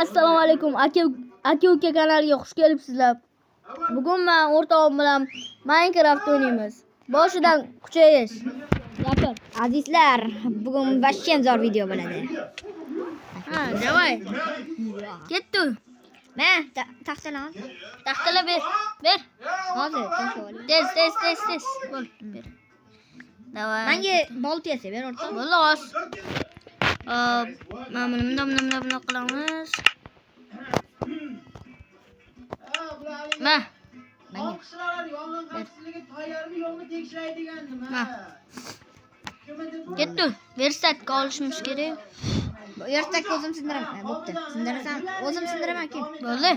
Assalomu alaykum aka uka kanaliga xush kelibsizlar. Bugun men o'rtog'im bilan Minecraft o'ynaymiz. Boshidan kuchayish. Gapir. Azizlar, bugun vashshen zo'r video bo'ladi. Ha, davay. Ketdi. Men taxtalar. Taxtalar ber. Hozir taxta oling. Tez. Bo'l, ber. Davay. Menga bolta yasa ber o'rtoq. Xolos. Mana buni qilamiz. Ma. Ketdi. Versatga olishimiz kerak. Versatga o'zim sindiraman. Bo'pti. Sindirasam o'zim sindiraman aka. Bo'ldi.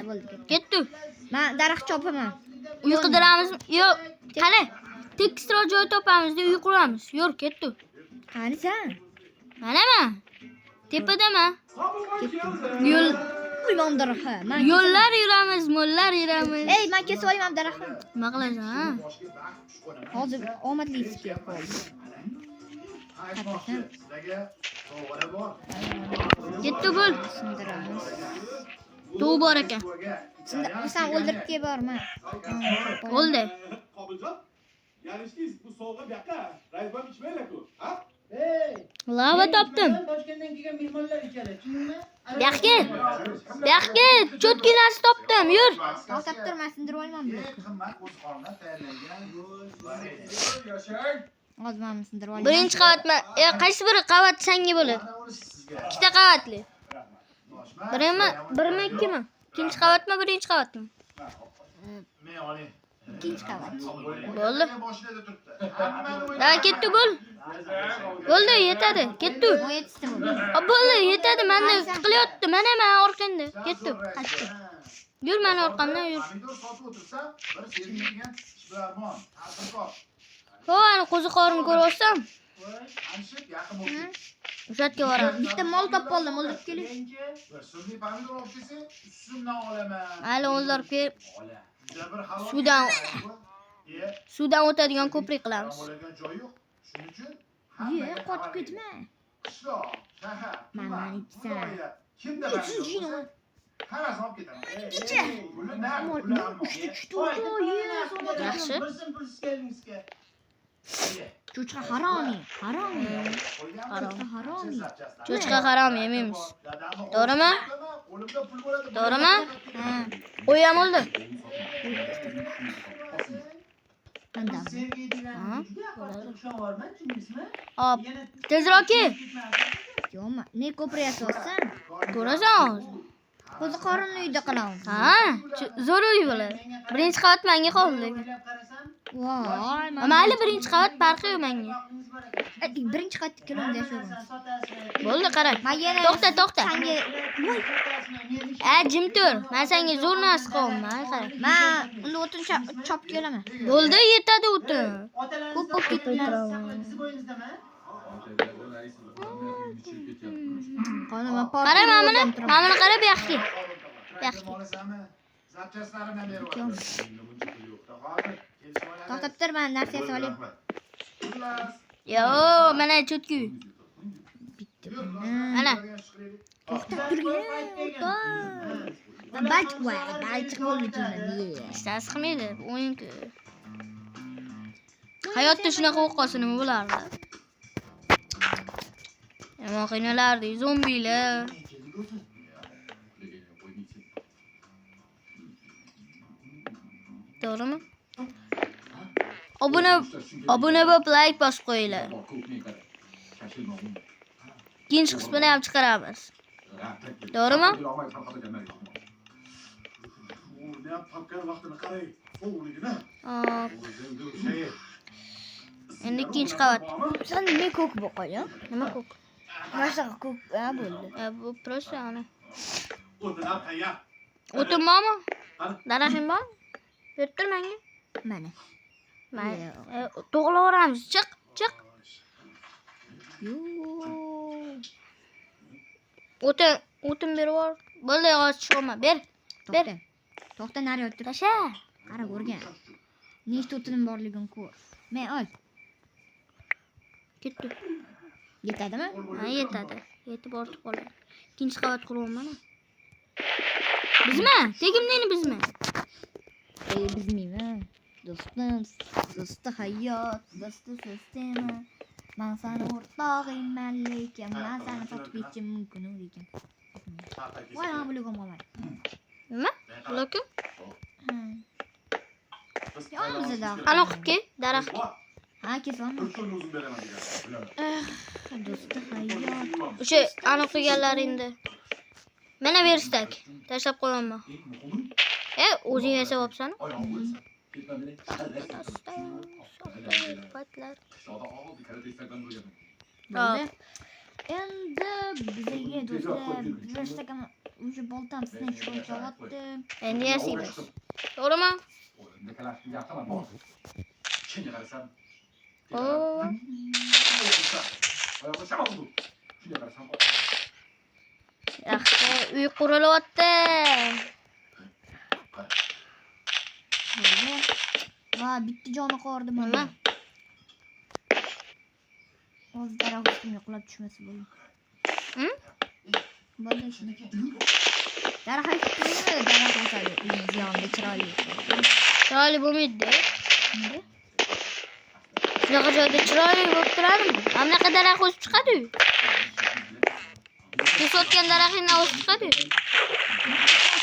Ketdi. Men daraxt chopaman. Uy qidiramiz. Yo'q. Qani? Tekstra joy topamiz, uy quramiz. Yo'q, ketdi. Qanisan? Manama. Tepadami? Yo'l Uyman daraxt. yo'llar yuramiz, mo'llar yuramiz. Ey, men kesib olaman daraxtni. Nima qilasan, ha? Hozir omadli iskep qoldi. Ketdi bo'l. Sindiramiz. Tuv bor ekan. Sen o'ldirib kelborma. O'ldi. Yanishkiz bu sovg'a bu yoqqa raisbam ichmaylar-ku, ha? Lava topdim. Toshkentdan kelgan mehmonlar ichadi, tushundingmi? Bu yoqqa cho'tki narsa topdim. Yur. To'xtab tur, men sindirib olaman bularni. Qimmat o'zxonlar tayyorlangan yo'l. Yashang. Hozir men sindirib olaman. Birinchi qavatma. Qaysi biri qavat sangi bo'ladi? Ikkita qavatli. Birmi, ikkimi? Ikkinchi qavatmi, birinchi qavatmi? Men oling. Ikkinchi qavat. Bo'ldi. Boshida turibdi. Da ketdi bo'l. Bo'ldi, yetadi. Ketdi. O yetishdi bu. Bo'ldi, yetadi. Menda qilyapti. Mana orqangda. Ketdi. Qaytdi. Yur, men orqamdan yur. Pomidor sotib o'tirsam, bir sergilgan ishbilarmon, tadbirkor. Ana qo'ziqorini ko'ryapsam, Anshib yaqin bo'ldi. o'sha yerga boraman. Bitta mol topib oldim, o'ldirib kelib. Bir sun'iy pomidor olib kelsa, ustimdan olaman. Hali o'ldirib kelib, Ola. Juda bir halol. suvdan o'tadigan ko'prik qilamiz. Bo'ladigan joy yo'q. Shuning uchun Qotib ketma. qishloq, shahar, Mana ikkisi. kimda hammasi olib ketaman. Yaxshi. Cho'chqa haromiy. Cho'chqa harom yemaymiz. To'g'rimi? To'g'rimi? Ha. Qo'y ham o'ldi. Qanday? Sevgi degan juda qattiq ishon borman, tushundingizmi? Hop, tezroq kel. Yo'qmi? Ne ko'prik yasasan? Ko'rasan hozir. Qo'ziqorinni uyda qilamiz. Ha, zo'r uy bo'ladi. Birinchi qavat menga qoldi. Voy, Mayli, birinchi qavat farqi yo'q menga. birinchi qavatda kelindi yashaymiz. Bo'ldi, qara. To'xta. Senga Jim tur. Men senga zo'r narsa qilaman, qara. men uni o'tin chopib kelaman. Bo'ldi, yetadi o'tin. Ko'p bo'lib ketdilar. Qani men Qara mana buni qara bu yoqqa. To'xtab tur, men narsa yasab olay. Yo, mana cho'tki. Mana. To'xtab turgin. Balchiq bo'ldi. Istasi qilmaydi, o'yin-ku. Hayotda shunaqa bo'lib qolsa nima bo'lardi? Yomon qiynalardi, zombilar. To'g'rimi? Obuna bo'lib like bosib qo'yinglar. Ikkinchi qismini ham chiqaramiz. To'g'rimi? Endi ikkinchi qavat. Sen nima ko'k bo'lib qolgan? Nima ko'k? Masa ko'k bo'ldi. Bu prosta ana. O'tinlar qayya. O'tin bormi? Daraxting bormi? Berib tur menga. Mana. To'g'rilaveramiz. Chiq. O'tin berib yubor. Bo'ldi, hozir chiqaman. Ber. To'xta, nari o'tir. Tasha. Qara ko'rgan. Nechta o'tinim borligini ko'r. Men ol. Ketdi. Yetadimi? Ha, yetadi. Yetib ortib qoladi. Ikkinchi qavat quryapman. Bizmi? Tegimlikni bizmi? Bizmiymi? Do'stim, do'sti hayot, do'sti sistema. Men seni o'rtog'ingman, lekin men seni sotib ketishim mumkin ekan. Voy, men buligim olay. Nima? Loki? Yonimizda. Ana qilibki, daraxt. Ha, kesaman. Do'sti hayot. O'sha aniq qilganlaringni. Mana verstak. Tashlab qo'yaman. O'zing yasab olsan. Patlar. Bo'ldi. Endi bizga do'stlar, birashtagan o'sha boltam sizni chiqaryapti. Endi yasaymiz. To'g'rimi? Oo. Yaxshi, uy qurilyapti. Va bitta joni qoldi mana. Hozir daraxt ustimga qulab tushmasa bo'ldi. Bo'ldi shuni. Daraxt ustimga daraxt o'sadi. Uyimiz yonida chiroyli. Chiroyli bo'lmaydi. Shunaqa joyda chiroyli bo'lib turadimi? Bunaqa daraxt o'sib chiqadi. Kesayotgan daraxtdan o'sib chiqadi.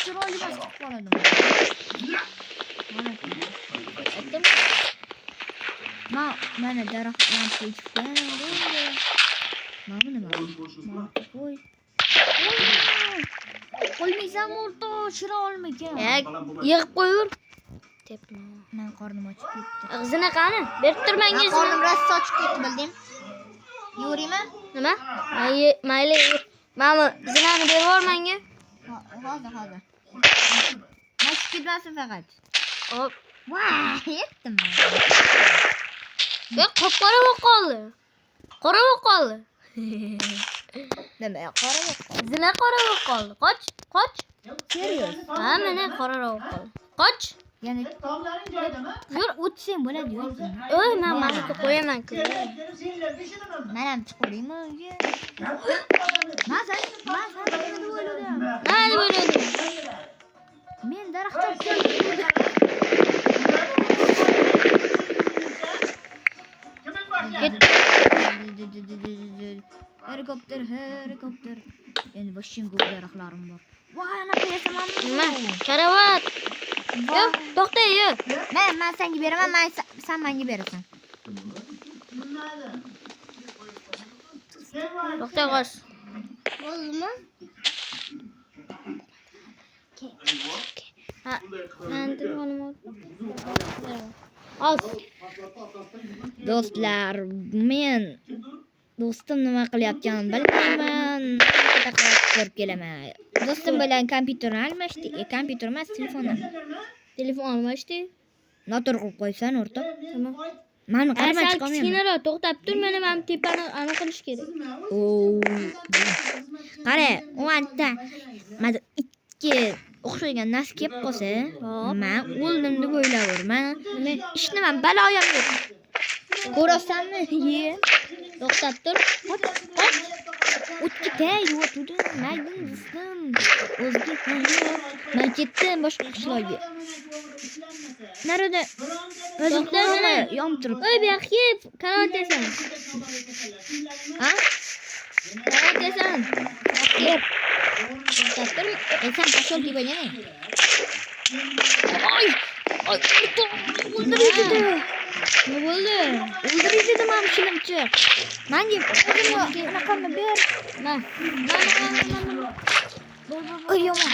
Chiroyli emas qilib qoladim. Mana daraxtlarni ekibman. Mana nima? Qo'y. Qo'ymaysan o'rta shira olmagan. Yig'ib qo'yur. Tepma. Men qornim ochib ketdi. Og'zini qani? Berib turmangiz. Qornim rost ochib ketdi, bilding? Yuriymi? Nima? Mayli. Mana zinani berib yubormanga. Hozir. Mashq ketmasin faqat. Hop. Voy, yetdim. Qop-qora bo'lib qoldi. Qora bo'lib qoldi. Nima qora bo'lib qoldi? Zina qora bo'lib qoldi. Qoch. Serios? Ha, mana qora bo'lib qoldi. Qoch. Ya'ni Tomlaring joyidami? yur o'tsang bo'ladi-yu. Oy, men mana qo'yaman-ku. Senlar beshinaman. Men ham chiqaveraymi uyga? Men sen nima o'yladim? Nima o'ylading? Men daraxt chopdim. Helikopter. Endi boshim ko'p daraxtlarim bor. Voy, ana qo'yasanmi? Nima? Karavat. Yo'q, to'xta, yo'q. Men senga beraman, sen menga berasan. To'xta, qo'sh. Bo'ldimi? Ha, men telefonim ol. Do'stlar, men do'stim nima qilayotganini bilmayman. Ko'rib kelaman. Do'stim bilan kompyuterni almashdik. Kompyuter emas, telefonni. Telefon almashdi. Notur qilib qo'ysan, o'rtoq. Tamam. Meni qarama Asal chiqamayman. kichkinaroq to'xtab tur, mana men tepani aniq qilish kerak. Qara, u anta mana ikki o'xshagan narsa kelib qolsa, men o'ldim deb o'ylayverman. Hech nima baloyam yo'q. Ko'rasanmi? To'xtab tur. O'tkitay, yo'tudi. Maydim do'stim. O'zga men ketdim boshqa qishloqqa. Narada o'zimni yom turib. Oy, bu yoqqa karavot yasan. Ha? Karavot yasan. Yep. To'xtab tur. Sen pashol deb o'ylamang. Oy! O'ldirishdi. Nima bo'ldi? O'ldirishdi men shilimchi. Menga o'zimni anaqamni ber. Mana. Oy, yomon.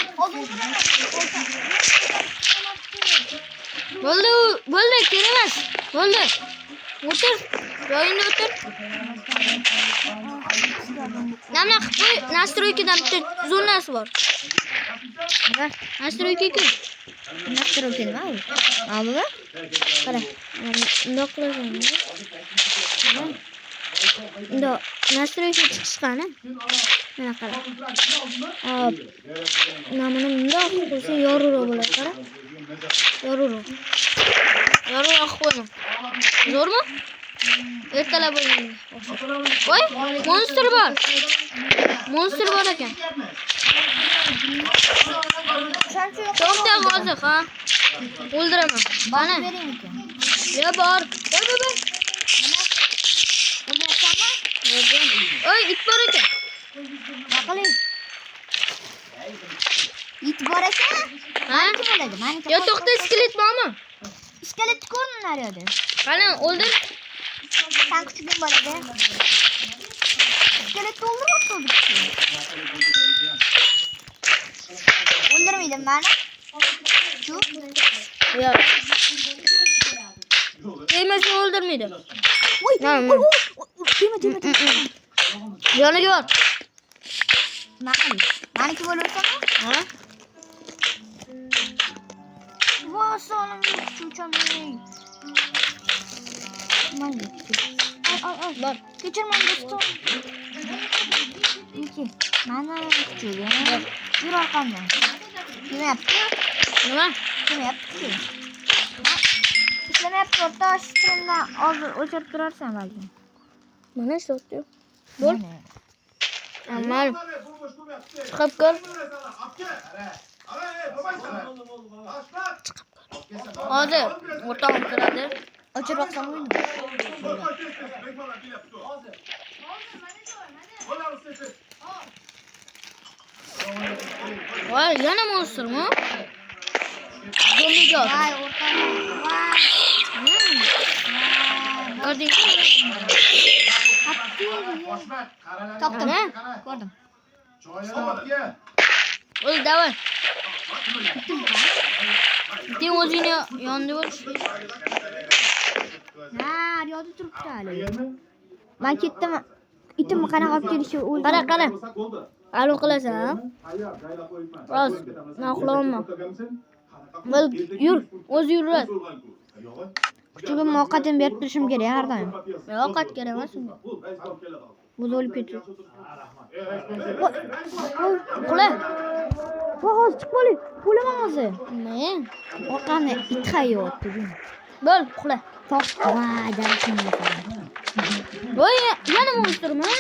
Bo'ldi, kerak emas. Bo'ldi. O'tir. Joyingda o'tir. Namna qilib qo'y. Настройкаdan bitta zonasi bor. Nima? Настройка-ku. Настройка nima u? Mana Qara. Bundoq qilasan. Bundoq настройка chiqish qani? Mana qara. Hop. Mana bundoq qo'ysa yorug'roq bo'ladi, qara. Yorug'roq qo'yma. Zo'rmi? Ertalab bo'ladi. Voy, monster bor ekan. Sen Hozir ha. O'ldiraman. Mana. Bosib beraymi ekan? Ya bor. Bor. O'lyapsanmi? Oy, it bor ekan. Nima qilay? It bor ekan? Ha? Maniki bo'ladi. Maniki. Yo, to'xta, iskelet bormi? Iskelet ko'rinar edi. Qani, o'ldir. Sen kuchugim bo'ladi. Iskelet o'ldiryapti o'zi. O'ldirmaydim mani. Shu. Yo. Emasni o'ldirmaydi. Voy, Ha, tema. Yoniga bor. Nima qilay? Maniki bo'laversanmi? Ha? Voy, sonim chuchamning. Mayli. Ay. Bor. Kechirmang do'stim. Niki. Mana kuchugim. Yur orqamdan. Kemayapti. Nima? Kemayapti. Ishlamayapti. O'rta strimdan hozir o'chirib turarsan balki. Mana ishlatdi. Bo'l. Amal. Chiqib kir. Hozir o'rtog'im kiradi. O'chirib oqsam o'yni. Voy, yana monstermi? Zombiga. Voy, o'rtog'im. Voy. Ko'rdingmi? Topdim. Ana. Ko'rdim. O'l, davay. Sen o'zingni yonida bo'lish. Ha, yo'lda turibdi hali. Men ketdim. Itimni qanaqa olib kelishi o'ldi. Qara. A'lo qilasan. Rost, men uxlayapman. Bo'l, yur, o'zi yuraver. Kuchugimni ovqatini berib turishim kerak har doim. Ovqat kerak emas unga. O'zi o'lib ketdi. Uxla. Hozir chiqib qolay. O'laman hozir. Ne? Orqamda it hayotdi. Bo'l, uxla. Voy, daraxtni Voy, yana monstermi?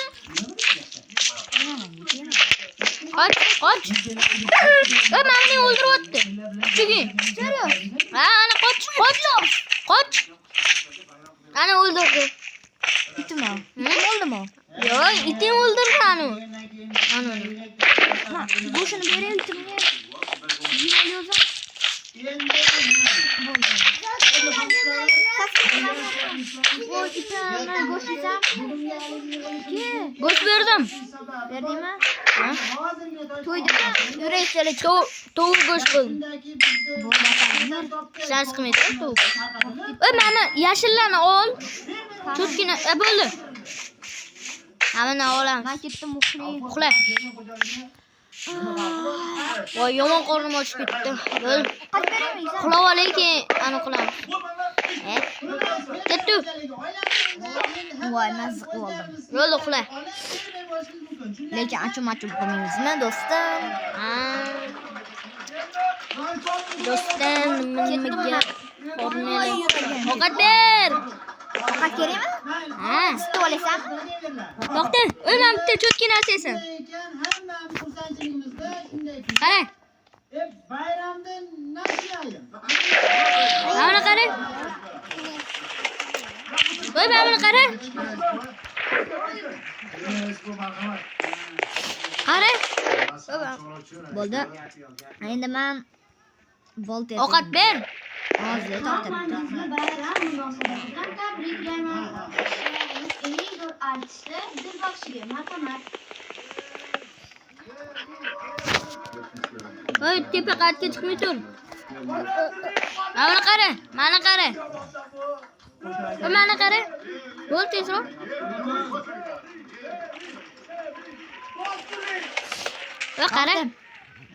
Qoch. Voy, meni o'ldiryapti. Kuchuging. Serios? Ha, ana qoch. Ana o'ldirdi. Itimi? Hm? O'ldimi? Yo'q, iting o'ldirdi ani. Ha, go'shtini beray itimga. Yeyozam. Voy, itimni go'sht yesam. Go'sht berdim. Berdingmi? Ha? To'ydimi? Yuraychali Tovuq go'sht qildim. Shans qilmaydi tovuq. Voy, meni yashillarni ol. Cho'tkina, bo'ldi. Hamma olamiz. Men ketdim uxlay. Uxla. Voy, yomon qornim ochib ketdi. Bo'l. Qat beraymi? Uxlab olay keyin ani qilamiz. Ketdi. Voy, mazza qildim. Bo'l, uxla. Lekin achum qilmaymizmi, do'stim? Ha. Do'stim, nimaga? Ovqat ber. Ovqat kerakmi? Ha. Sut olasan? To'xta. O'y, men bitta cho'tkina narsasan. Qara. Bayramdan nasiyayim. Mana qara. Voy, mana qara. Qara. Bo'ldi. Endi men bolt Ovqat ber. hozir topdim. Bayram munosabatidan tabriklayman. Eng zo'r artistlar dilbaxshiga marhamat. Voy, tepa qatga chiqmay tur. Mana qara. Voy, mana qara. Bo'l, tezroq. Voy, qara.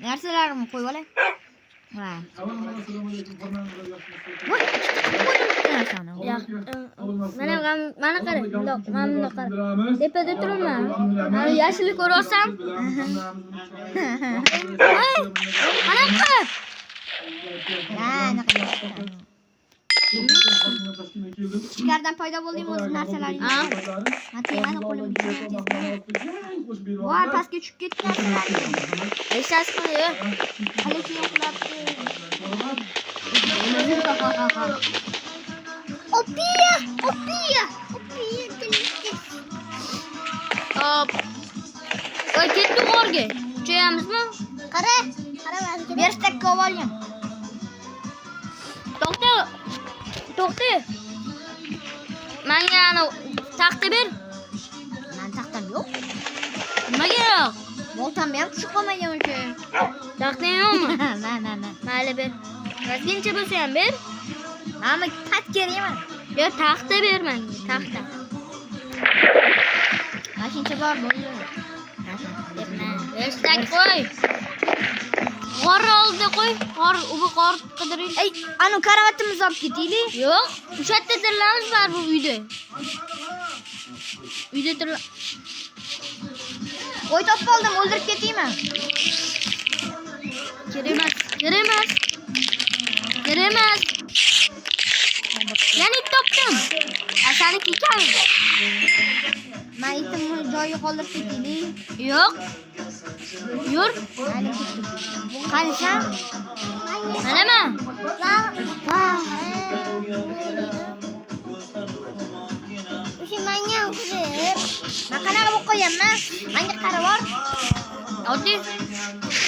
Narsalarimni qo'yib olay. Ha. Voy, narsani. Mana qara. Mana qara. Tepada turibman. Mana yashilni ko'rasan? Voy, mana qilib. Mana qilib. Ichkaridan paydo bo'ldingmi o'z narsalaring? Ha. Mana qo'limga. Voy, pastga tushib ketdi narsalaring. Eshitasiz qildi. Halichi yo'qlabdi. Opiya. Hop. Voy ketdik o'rga. Kuchayamizmi? Qara. Berstakka olgan. To'xta. Menga ana taxta ber. Men taxtam yo'q. Nimaga yo'q? Boltam ham tushib qolmagan uchun. Taxtang yo'qmi? Mana. Mayli ber. Razgincha bo'lsa ham ber. Mana kat kerakmi? Yo, taxta ber menga, taxta. Mashincha bor bo'ldi. Berstak qo'y. G'or oldida qo'y. G'or qidiraylik. Ey, anu karavotimizni olib ketaylik. Yo'q, o'sha yerda tirlamiz bor bu uyda. Uyda Qo'y topib oldim, o'ldirib ketaymi? Kerak emas. Yana it topdim. Saniki ekan. Men itimni joyiga qoldirib ketaylik. Yo'q. Yur. Qancha? Manaman. Men qanaqa bo'lib qo'yamman? Menga qarab bor. Oddiy.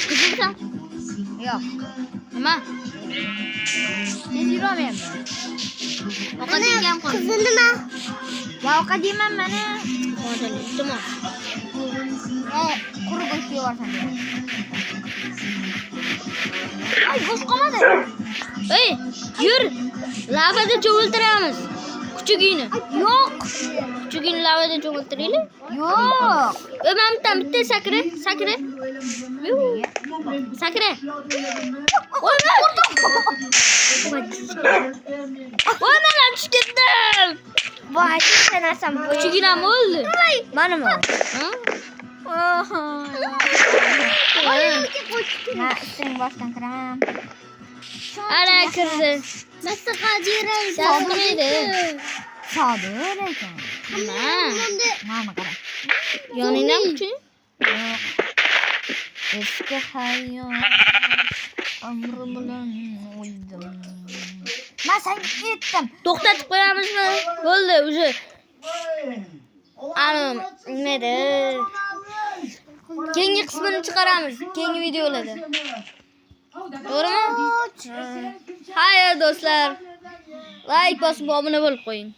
Qizilsan. Yo'q. Nima? Tez yuravermayman. Ovqat yegam qo'y. Qizilmi? Va ovqat yeyman mana. Qo'ydim, iltimos. Quru go'sht yeyorsan. Ay, go'sht qolmadi. Ey, yur. Lavada cho'g'iltiramiz. Kuchugini. Yo'q. Kuchugini lavada cho'g'iltiraylik. Yo'q. Bitta sakra. Sakra. Voy, men tushib ketdim. Voy, sen narsam bu. Kuchuginam o'ldi. Manimi? Ha? Men sen boshdan kiraman. Ana kirdi. Sog'maydi. Sodir ekan. Mana qara. Yoningdan kuchi? Yo'q. Eski hayot umri bilan o'ldim. Men senga aytdim. To'xtatib qo'yamizmi? Bo'ldi, o'zi. Ana, nima edi? Keyingi qismini chiqaramiz, keyingi videolarda. To'g'rimi? Hayır do'stlar. Like bosib obuna bo'lib qo'ying.